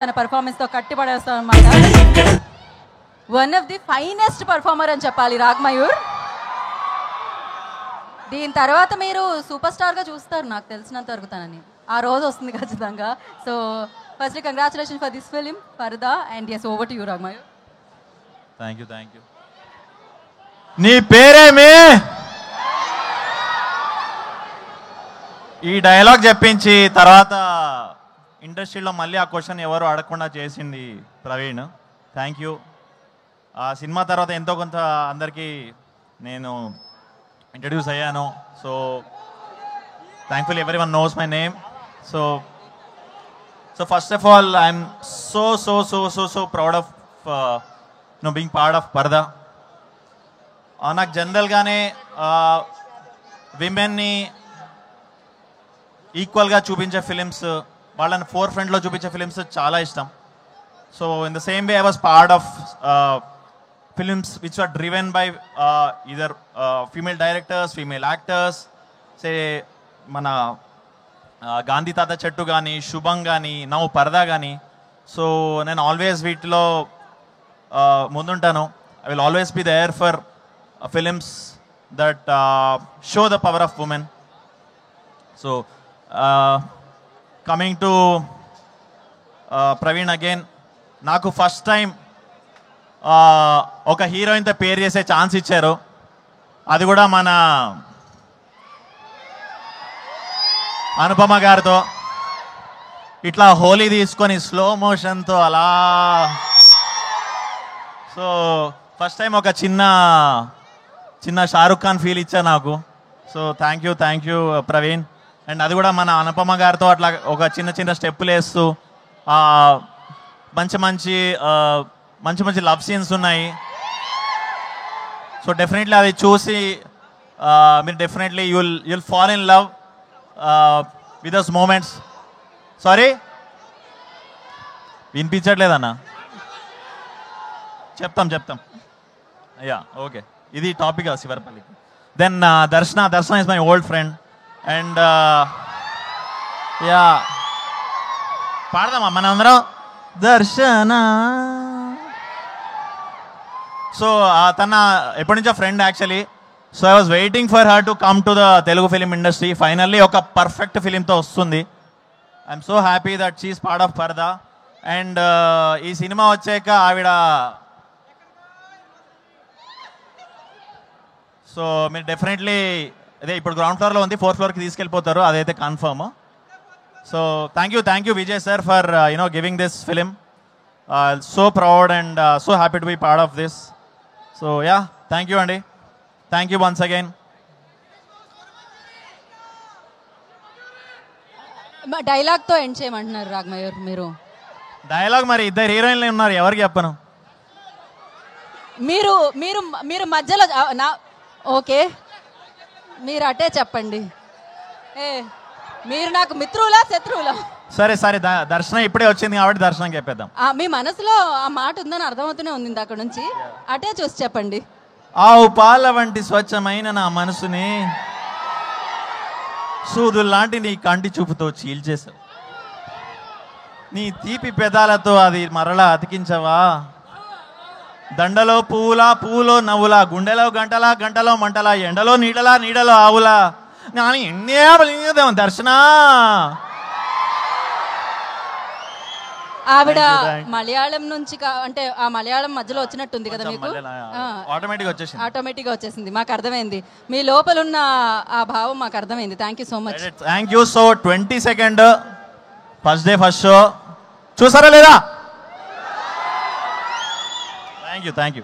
తన పర్ఫార్మెన్స్ తో కట్టిపడేస్తాం అన్నమాట. One of the finest performer అని చెప్పాలి రాగ్మయూర్. దీని తర్వాత మీరు సూపర్ స్టార్గా చూస్తారు నాకు తెలిసినంత వరకు తనని. ఆ రోజు వస్తుంది ఖచ్చితంగా. So firstly congratulation for this film Paradha and as over to you Ragmayur. Thank you. నీ పేరేమి? ఈ డైలాగ్ చెప్పించి తర్వాత ఇండస్ట్రీలో మళ్ళీ ఆ క్వశ్చన్ ఎవరు అడగకుండా చేసింది ప్రవీణ్. Thank you. ఆ సినిమా తర్వాత ఎంతో కొంత అందరికీ నేను ఇంట్రడ్యూస్ అయ్యాను. So thankfully everyone knows my name. So first of all I'm so proud of being part of Paradha. నాకు జనరల్గానే విమెన్ని ఈక్వల్గా చూపించే ఫిలిమ్స్, వాళ్ళని ఫోర్ ఫ్రంట్లో చూపించే ఫిలిమ్స్ చాలా ఇష్టం. So in the same way I was part of films which are driven by either female directors, female actors. Say మన గాంధీ తాత చెట్టు కానీ, శుభం కానీ, నౌ పరదా కానీ. సో నేను ఆల్వేస్ వీటిలో ముందుంటాను. I will always be there for films that show the power of women. So coming to Praveen again, నాకు ఫస్ట్ టైం ఒక హీరోయిన్తో పేరు చేసే ఛాన్స్ ఇచ్చారు. అది కూడా మన అనుపమ గారితో. ఇట్లా హోలీ తీసుకొని స్లో మోషన్తో అలా. సో ఫస్ట్ టైం ఒక చిన్న షారుఖ్ ఖాన్ ఫీల్ ఇచ్చా నాకు. So thank you Praveen. And అది కూడా మన అనుపమ గారితో అట్లా ఒక చిన్న స్టెప్పులు వేస్తూ మంచి లవ్ సీన్స్ ఉన్నాయి. సో డెఫినెట్లీ అది చూసి మీరు definitely you'll fall in love with those moments. Sorry వినిపించట్లేదన్నా? చెప్తాం. Yeah okay. ఇది టాపిక్ శివరపల్లికి. Then Darshana is my old friend. And yeah పాడదామా మనం అందరం దర్శన. సో తన ఎప్పటి నుంచో friend actually. So I was waiting for her to come to the Telugu film industry. Finally ఒక పర్ఫెక్ట్ ఫిలింతో వస్తుంది. I'm so happy that she is part of పరదా. అండ్ ఈ సినిమా వచ్చాక ఆవిడ సో మీరు డెఫినెట్లీ అదే ఇప్పుడు గ్రౌండ్ ఫ్లోర్లో ఉంది, 4th ఫ్లోర్కి తీసుకెళ్ళిపోతారు, అదైతే confirm. So thank you Vijay sir for giving this film. So proud and so happy to be part of this. So yeah thank you అండి. Thank you once again. డైలాగ్తో ఎండ్ చేయమంటున్నారు రాగ్మయూర్ మీరు. డైలాగ్ మరి ఇద్దరు హీరోయిన్లు ఉన్నారు, ఎవరికి చెప్పను. మీరు మధ్యలో ఓకే మీరు అటే చెప్పండి. మీరు నాకు మిత్రులా శత్రువులా? సరే దర్శనం ఇప్పుడే వచ్చింది కాబట్టి దర్శనం చెప్పేద్దాం. మీ మనసులో ఆ మాట ఉందని అర్థమవుతూనే ఉంది అక్కడ నుంచి. అటే చూసి చెప్పండి. ఆవు పాల వంటి స్వచ్ఛమైన నా మనసుని సూదుల్లాంటి నీ కంటి చూపుతో చీల్చేశావు. నీ తీపి పెదాలతో అది మరలా అతికించవా? దండలో పువ్వులో నవ్వులా, గుండెలో గంటలో మంటలా, ఎండలో నీడలో ఆవులా. కానీ ఎన్నేదేమో దర్శన. ఆవిడ మలయాళం నుంచి అంటే ఆ మలయాళం మధ్యలో వచ్చినట్టుంది కదా మీకు? ఆటోమేటిక్గా వచ్చేసింది. మాకు అర్థమైంది మీ లోపల ఉన్న ఆ భావం, మాకు అర్థమైంది. Thank you so much. Thank you. So 22nd first day first show చూసారా లేదా? Thank you.